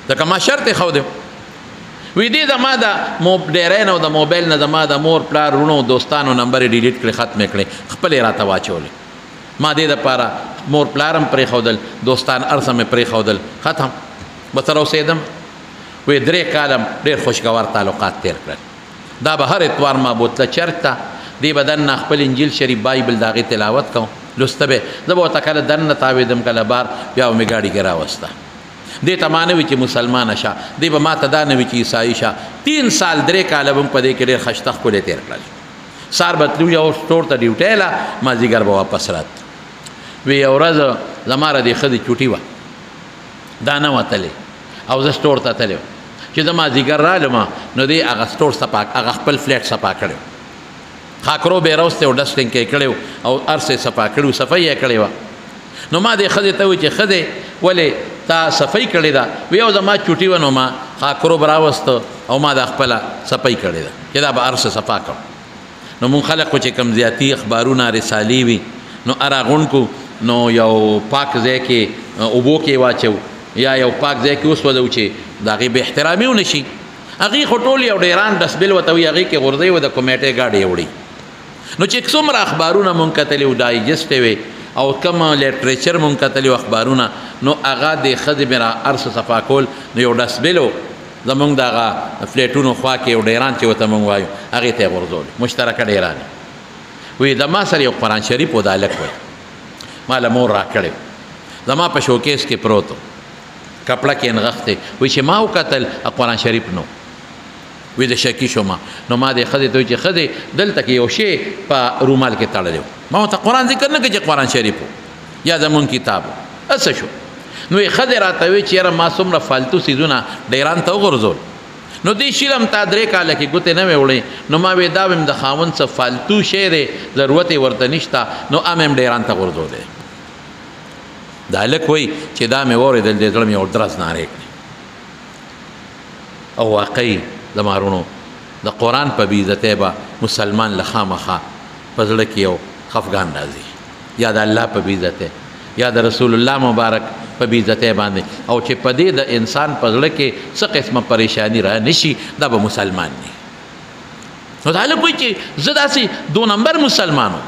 [SPEAKER 1] ځکه ما شرط یې ښودی. وی دې زما د ډیری نه او د موبایل نه زما د مور پلار ورونو دوستانو نمبر یې ډیلیټ کړې، ختمې کړې، خپل یې راته واچولې. ما دې دپاره مور پلار هم پرېښودل، دوستان هر څه مې پرېښودل، ختم ورسره اوسېدم. وی 3 کاله ډېر خوشګوار تعلقات تېر کړل. دا به هر اتوار ما بوتله چرچ ته، دې به دننه خپل انجیل شریف بایبل د هغې تلاوت کوم، لسته به زه به ورته کله دننه تاوېدم کله بار، بیا به مې ګاډي کې راوسته. دې ته ما نه وي چې مسلمانه شه، دې به ما ته دا نه وي چې عیسایي شه. 3 سال 3 کاله به م په دې کې ډېر خشته ښکلې تېر کړل. سار به تلو یو سټور ته ډیوټۍ له، مازدیګر به واپس رات. وی یو ورځ زما را دې ښځې چوټي وه، دا نه وتلې او زه سټور ته تللی وم. چې زه مازدیګر رالم نو دې هغه سټور صفا، هغه خپل فلیټ صفا کړی و، خاکرو به یې راوستی او ډسټینګ کې یې کړی و او هر څه یې صفا کړي و، صفایي یې کړې وه. نو ما دې ښځې ته ووایي چې ښځې ولې تا صفایي کړې ده؟ وی یو زما چوټي وه نو ما خاکرو به راوسته او ما دا خپله صفایي کړې ده چې دا به هر څه صفا کړم. نو مونږ خلک خو چې کم زیاتي اخبارونه رسالې وي نو هر غونډ کو نو یو پاک ځای کې اوبو کې واچو یا یو پاک ځای کې وسوځو چې د هغې بې احترامي ونه شي. هغې خو ټول یو ډیران ډسبل ورته وي، هغې کې غورځوي و د کمیټې گاډي وړي. نو چې څومره اخبارونه مونږ کتلي و ډایجسټ وي او کوم لیټریچر مونږ کتلي و اخبارونه، نو هغه د ښځې مې را هر څه صفا کول. نو یو ډسبل و زمونږ د هغه فلیټونو خوا کې یو ډیران چې ورته مونږ وایو، هغې ته یې غورځولې، مشترکه ډیرانې. وی زما سره یو قرآن شریف و دا هلک وی ما له مور راکړی زما په شوکیس کې پروت و کپړه کې نغښتی وی چې ما وکتل قرآن شریف نو وی د شکی شوم نو ما دې ښځې ته وی چې ښځې دلته کې یو شی په رومال کې تړلی و ما ورته قرآن ذکر نه کړي چې قرآن شریف و یا زمونږ کتاب و څه شو نو یې ښځې راته وی چې یاره ما څومره فالتو څیزونه ډیران ته وغورځول نو دې شیلم تا 3 کاله کې ګوتې نه مې وړې نو ما وی دا ویم د خاوند څه فالتو شی دی ضرورت یې ورته نشته نو ام هم ډیران ته غورځولی دا هلک وایي چې دا مې واورېدل دې زړه مې یو درز نارې کړې او واقعي زما وروڼو د قرآن په بېعزتۍ به مسلمان له خامخا په زړه کې یو خفګان راځي یا د الله په بېعزتۍ یا د رسول الله مبارک په بېعزتۍ باندې او چې په دې د انسان په زړه کې څه قسمه پریشانی را نشي دا به مسلمان نه نو دا هلک وایي چې زه داسې 2 نمبر مسلمان وم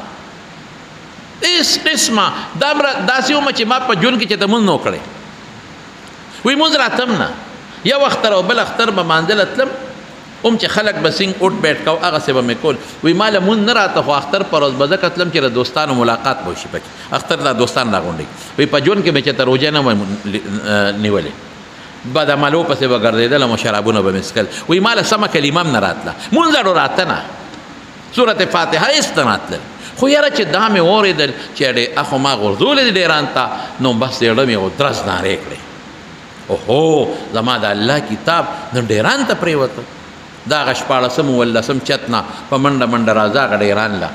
[SPEAKER 1] هېڅ قسمه داسې وم چې ما په ژوند کې چې ته مونځ نه و کړی وایي مونځ راتم نه یو اختر او بل اختر به مانځله تلم چې خلک به سینګ اوټ بیټ کو هغسې به مې کول وایي ما له مونځ نه راته خو اختر پر ورځ به ځکه تلم چې د دوستانو ملاقات به وشي پکې اختر دا دوستان راغونډوي وایي په ژوند کې مې چې ته روژه نه وم نیولې بد عملو پسې به ګرځېدلم او شرابونه به مې څکل وایي ما له سمه کلمه هم نه راتله مونځ اړو راته نه صورت فاتحه هېڅ ته نه تلل خو یاره چې دا مې واورېدل چې اخو ما غورځولې دي ډېران ته نو بس زړه مې یو درز نارې کړې اوهو زما د الله کتاب نو ډیران ته پرېوته دا هغه 14 ولسم چت نه په منډه منډه راځه هغه ډیران له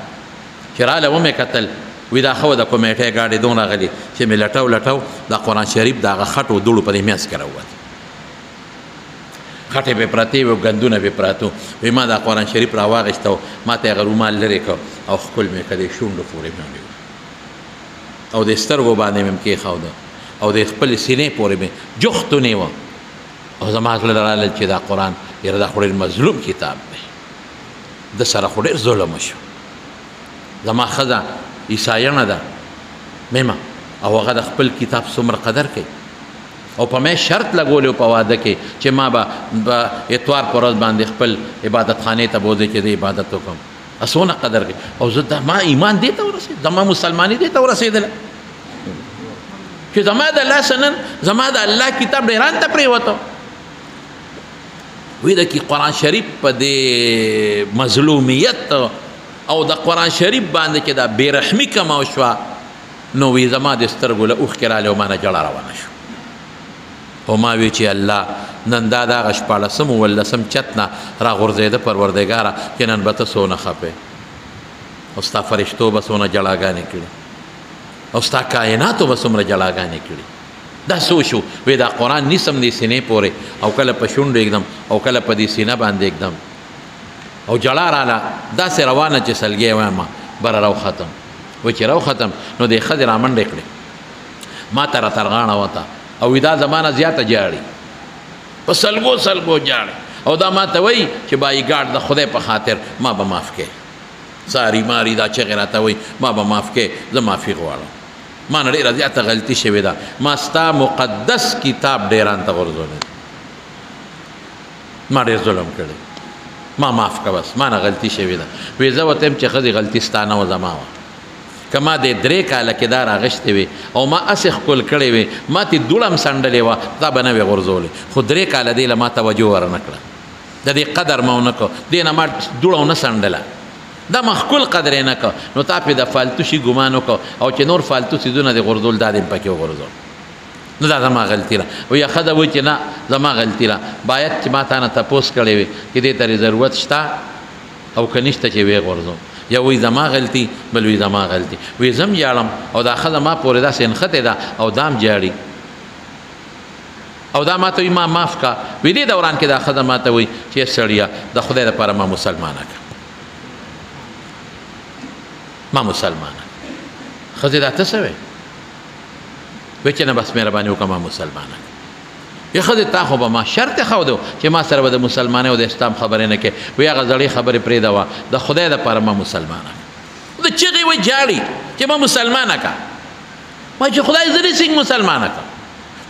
[SPEAKER 1] چې راله ومې کتل وی دا خو د کمیټې ګاډي دون راغلي چې مې لټو دا قرآن شریف د هغه خټو دوړو په دې میز کې راووت خټې پې پرتې وې ګندونه پې پراته وی ما دا قرآن شریف راواغېسته ما ته یې هغه رومال لرې کړ او ښکل مې کړې شونډو پورې مې ونیو او د سترګو باندې مې کېښوده او د خپل سینې پورې مې جخت ونیوه او زما زړه راغلل چې دا قرآن یاره دا خو ډېر مظلوم کتاب دی د سره خو ډېر ظلم شو زما ښځه عیسایانه ده میمه او هغه د خپل کتاب څومره قدر کوي او په مې شرط لګولی په واده کې چې ما به اتوار په ورځ باندې خپل عبادت خانې ته بوځئ چې د عبادت وکړم څونه قدر کوي او زه ما ایمان دې ته ورسېد زما مسلماني دې ته ورسېدله چې زما د الله سنن زما د الله کتاب ډیران ته پرېوته وی د کې قرآن شریف په دې مظلومیت او د قرآن شریف باندې چې دا بېرحمي کمه وشوه نو وی زما د سترګو له اوښکې راغلې او ما نه جړه روانه شو او ما وی چې الله نن دا د هغه 14 ولسم چت نه راغورځېده پروردګاره چې نن به ته څونه خفې او ستا فرشتو به څونه جړاګانې کړي او ستا کائناتو به څومره جړاګانې کړي دا څه وشو وی دا قرآن نیسم دې سینې پورې او کله په شونډو ایږدم او کله په دې سینه باندې ایږدم او جړا راله داسې روانه چې سلګۍ وایم بره راوختم وایي چې راوختم نو دې ښځې رامنډې کړې ما ته را ترغاڼه وته او وی دا زمانه زیاته جاړي په سلګو سلګو جاړي او دا ما ته وایي چې بای ګاډ د خدای په خاطر ما به معاف کړې ساری ماری دا چغې راته وایي ما به معاف کړې زه معافي غواړم ما نه ډېره زیاته غلطي شوې ده ما ستا مقدس کتاب ډیران ته غورځولی ما ډېر ظلم کړی ما معاف که بس ما نه غلطي شوې ده وی زه ورته یم چې ښځې غلطي ستا نه وه زما وه که ما د 3 کاله کې دا راغشتې وې او ما هسې ښکل کړې وې ما تې دوړه هم سنډلې وه دا به نه وې غورځولې خو 3 کاله دې له ما توجه ورنه کړه د دې قدر ما ونه کړ دې نه ما دوړه ونه سنډله دا ما ښکل قدر یې نه کړ نو تا پې د فالتو شي ګمان وکړ او چې نور فالتو څیزونه دې غورځول دا دې هم پکې وغورځول نو دا زما غلطي ده وایي ښځه وایي چې نه زما غلطي ده باید چې ما تا نه تپوس کړی وي چې دې ته ضرورت شته او که نشته چې ویې غورځوم یا وی زما غلطي بل وی زما غلطي وی زم جاړم او دا ښځه ما پورې داسې نښتې ده او دام جاړي او دا ما ته وي ما معاف کا وی دې دوران کې دا ښځه ما ته وایي چې سړیه د خدای دپاره ما مسلمانه کړه ما مسلمانه ښځې دا ته څه وی وی چې نه بس مهرباني وکړه ما مسلمانه کړه یا ښځې تا خو به ما شرط ښودو چې ما سره به د مسلمانۍ او د اسلام خبرې نه کوې وی هغه زړې خبرې پرېږده وه د خدای دپاره ما مسلمانه کړه د چغې وی جاړي چې ما مسلمانه کړه ما چې خدای زه دې څنګه مسلمانه کړم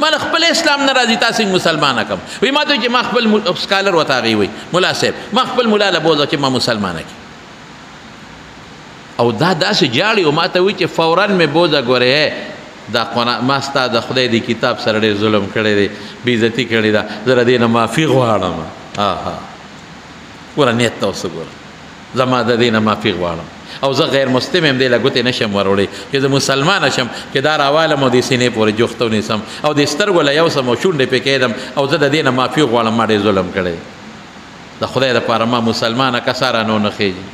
[SPEAKER 1] ما له خپل اسلام نه راځي تا څنګه مسلمانه کړم وی ما ته چې ما خپل سکالر ورته هغې وی ملا صاحب ما خپل ملا له بوځه چې ما مسلمانه کړي او دا داسې جاړي او ما ته وایي چې فوراً مې بوځه ګورې دا قرآن ما ستا د خدای دی کتاب سره ډېر ظلم کړی دی بېعزتي کړې ده زه د دې نه معافي غواړم ګوره نیت ته اوس ګوره زما د دې نه معافي غواړم او زه غیر مسلم یم دې له ګوتې نشم وروړی چې زه مسلمانه شم چې دا راوالم او دې سینې پورې جوخته ونیسم او دې سترګو له یو سم او شونډې پې کېږدم او زه د دې نه معافي غواړم ما ډېر ظلم کړی د خدای دپاره ما مسلمانه کسه رانه نه خېږي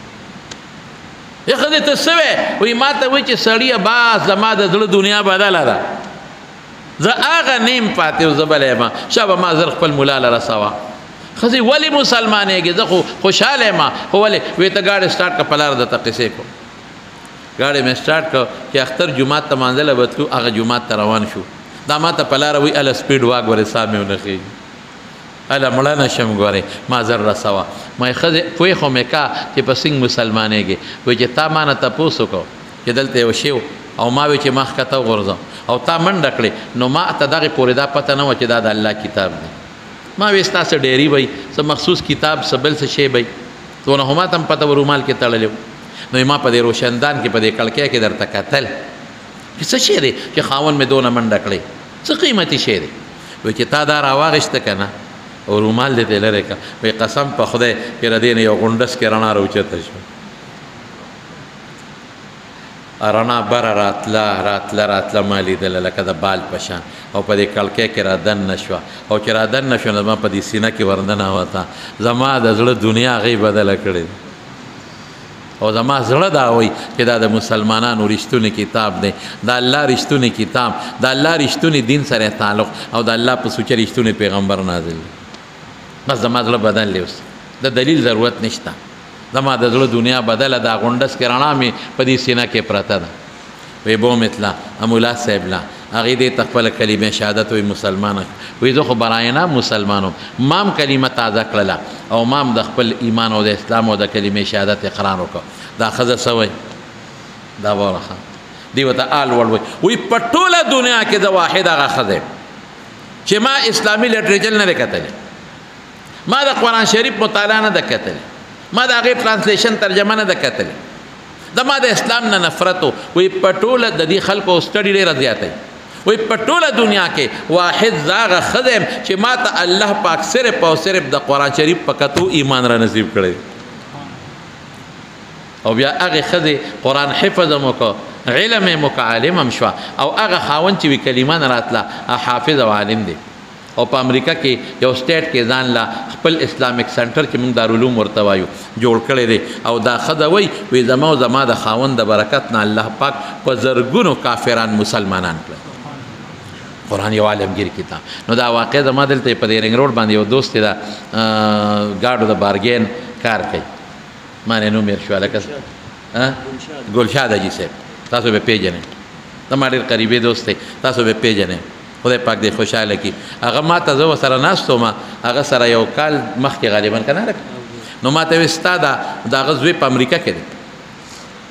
[SPEAKER 1] ای ښځې ته څه وې وایي ما ته وایي چې سړیه بس زما د زړه دنیا بدله ده زه هغه نیم پاتې او زه بله یم شابه ما زر خپل ملا له رسوه ښځې ولې مسلمانېږې زه خو خوشحاله یم خو ولې وایي ته ګاډی سټارټ کړه په لاره درته قصې کوم ګاډی مې سټارټ کړه چې اختر جومات ته مانځله به تلو هغه جومات ته روان شو دا ما ته په لاره وایي هله سپیډ واګورې ساه مې ونه خېږي هله مړه نه شم ګورې ما زر رسوه ما یې ښځې پوی خو مې کا چې په څنګه مسلمانېږې وایي چې تا ما نه تپوس وکړو چې دلته یو شی او ما وی چې ما ښکته وغورځم او تا منډه کړې نو ما ته دغې پورې دا پته نه وه چې دا د الله کتاب دی ما وی ستا څه ډیري وی څه مخصوص کتاب څه بل څه شی وی څونه خو ما ته هم پته و رومال کې تړلی و نو ما په دې روشندان کې په دې کړکۍ کې درته کتل چې څه شی دی چې خاوند مې دونه منډه کړې څه قیمتي شی دی وایي چې تا دا راواغېسته که نه او رومال دې ته لرې کړه وایي قسم په خدای چې د دې نه یو غونډس کې رڼا راوچته شوه رڼا بره راتله ما لیدله لکه د بال په شان او په دې کړکۍ کې را دننه شوه او چې را دننه شوه نو زما په دې سینه کې ورننوته زما د زړه دنیا هغې بدله کړې او زما زړه دا وایي چې دا د مسلمانانو رښتونی کتاب دی د الله رښتونی کتاب د الله رښتونی دین سره تعلق او د الله په سوچه رښتونی پیغمبر نازل دی بس زما زړه بدل دی اوس د دلیل ضرورت نشته زما د زړه دنیا بدله دا غونډس کې رڼا مې په دې سینه کې پرته ده وی بو متله امولا صاحب لا هغې دې ته خپله کلمه شهادت وی مسلمانه وی زه خو براینا مسلمانو مام کلمه تازه کړله او مام د خپل ایمان او د اسلام او د کلمې شهادت اقرار وکړه دا ښځه څه وی دا وره دې ورته آل وړ وی په ټوله دنیا کې د واحد هغه ښځه چې ما اسلامي لټریچر نه دی کتلی ما د قرآن شریف مطالعه نه ده کتلی ما د هغې ټرانسلیشن ترجمه نه ده کتلی د ما د اسلام نه نفرت وی په ټوله د دې خلکو سټډي ډېره زیاته وی په ټوله دنیا کې واحد زاغه ښځه یم چې ما ته الله پاک صرف او صرف د قرآن شریف په کتو ایمان را نصیب کړی او بیا هغې ښځې قرآن حفظ هم وکړه علم یې وکړه عالم هم شوه او هغه خاوند چې وي کلمه نه راتله حافظ او عالم دی او په امریکا کې یو سټیټ کې ځان لا خپل اسلامیک سنټر چې موږ دارالعلوم ورته وایو جوړ کړی دی او دا ښځه وایي زما او زما د خاوند د برکت نه الله پاک په زرګونو کافران مسلمانان کړل قرآن یو عالمگیر کتاب نو دا واقع زما دلته په دې رنګ روډ باندې یو دوست دا ګاډو د بارګین کار کوي ما نه نوم یې شو لکه ګلشاد حاجي صاحب تاسو به پیژنئ زما ډېر قریبي دوست دی تاسو به پیژنئ خدای پاک دې خوشحاله کړي هغه ما ته زه ورسره ناست وم هغه سره یو کال مخکې غالبا که نه نو ما ته وایي ستا د هغه زوی په امریکا کې دی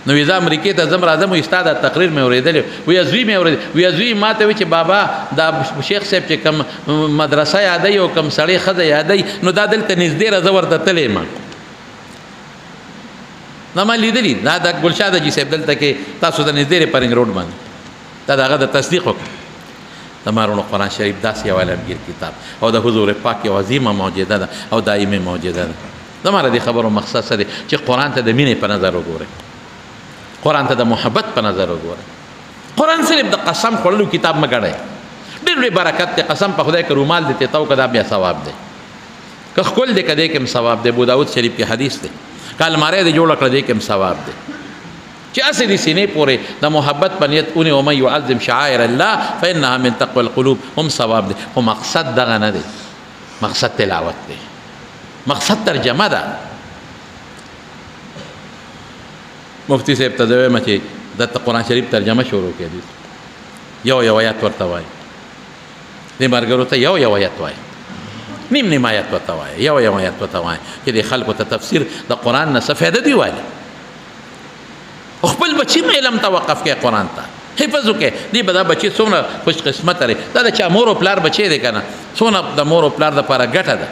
[SPEAKER 1] نو وی زه امریکې ته ځم راځم وایي ستا دا تقریر مې اورېدلی وایي زوی مې اورېدلی وایي زوی ما ته وایي چې بابا دا شیخ صاحب چې کوم مدرسه یادوي او کوم سړی ښځه یادوي نو دا دلته نږدې زه ورته تللی یم دا ما لیدلي دا د ګلشاد حاجي صاحب دلته کې تاسو ته نږدې دی په رنګ روډ باندې دا د هغه د تصدیق وکړه د مارونو قرآن شریف داسې یو عالمگیر کتاب او د حضور پاک یو عظیمه معجزه ده او دایمي معجزه ده زما د دې خبرو مقصد څه دی چې قرآن ته د مینې په نظر وګورئ قرآن ته د محبت په نظر وګورئ قرآن صرف د قسم خوړلو کتاب مه ګڼئ ډېر لوی برکت دی قسم په خدای که رومال دې تیتو که دا بیا ثواب دی که ښکل دی که دې کې هم ثواب دی ابوداود شریف کې حدیث دی که الماری دې جوړه کړه دې کې هم ثواب دی چې اسې دې سینې پورې د محبت په نیت اونې ومن یعظم شعائر الله فانها من تقوى القلوب هم ثواب دی خو مقصد دغه نه دی مقصد تلاوت دی مقصد ترجمه ده مفتی صاحب ته زه وایم چې دلته قرآن شریف ترجمه شروع کړي یو آیات ورته وایي دې ملګرو ته یو آیات وایي نیم آیات ورته وایي یو آیات ورته وایي چې دې خلکو ته تفسیر د قرآن نه څه فایده دی وایي خپل بچی مې علم ته وقف کړي قرآن ته حفظ وکړي دې به دا بچی څومره خوش قسمت لري دا د چا مور او پلار بچی دی که نه څومره د مور او پلار دپاره ګټه ده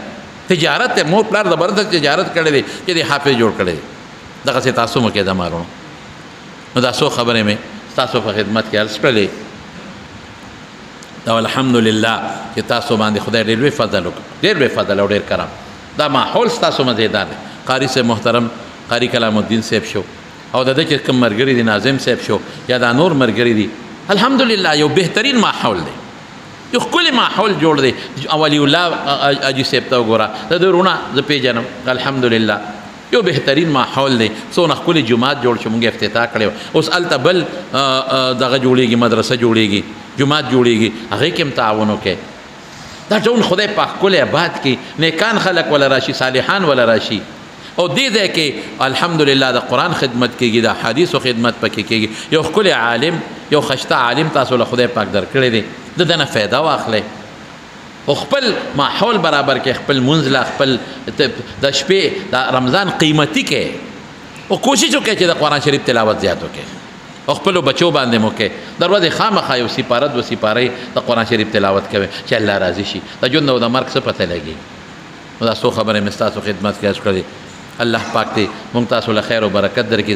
[SPEAKER 1] تجارت دی مور پلار د برته تجارت کړی دی چې دې حافظ جوړ کړی دی دغسې تاسو مو کې د مارونو نو دا څو خبرې مې ستاسو په خدمت کې عرض کړلې دا الحمدلله چې تاسو باندې خدای ډېر لوی فضل وکړ، ډېر لوی فضل او ډېر کرم. دا ماحول ستاسو مزیدار دی. قاري صاحب محترم قاري کلام الدین صاحب شو او د دې چې کوم ملګري دي ناظم صاحب شو یا دا نور ملګري دي، الحمدلله یو بهترین ماحول دی، یو ښکلی ماحول جوړ دی. ولی الله اجي صاحب ته وګوره، د ده وروڼه زه پېژنم، الحمدلله یو بهترین ماحول دی. څونه ښکلی جومات جوړ شو، مونږ افتتاح کړی و. اوس هلته بل دغه جوړېږي، مدرسه جوړېږي، جومات جوړېږي، هغې کې هم تعاون وکړئ. دا ټول خدای پاک ښکلی آباد کړي، نیکان خلک وله راشي، صالحان وله راشي. او دې ځای کې الحمدلله د قرآن خدمت کېږي، د حدیثو خدمت پکې کېږي. یو ښکلی عالم، یو خشته عالم تاسو له خدای پاک درکړی دی، د ده نه فایده واخلئ او خپل ماحول برابر کې، خپل منځ له خپل د شپې د رمضان قیمتي کې او کوشش وکړئ چې د قرآن شریف تلاوت زیات وکړئ او خپلو بچو باندې مو کوئ. د ورځې خامخا یو سپاره دوه سپارې د قرآن شریف تلاوت کوئ چې الله راضي شي. د ژوند او د مرګ څه پته لګي. نو دا څو خبرې مې ستاسو خدمت کې عرض کړې. الله پاک دې مونږ تاسو له خیر او برکت درکړي.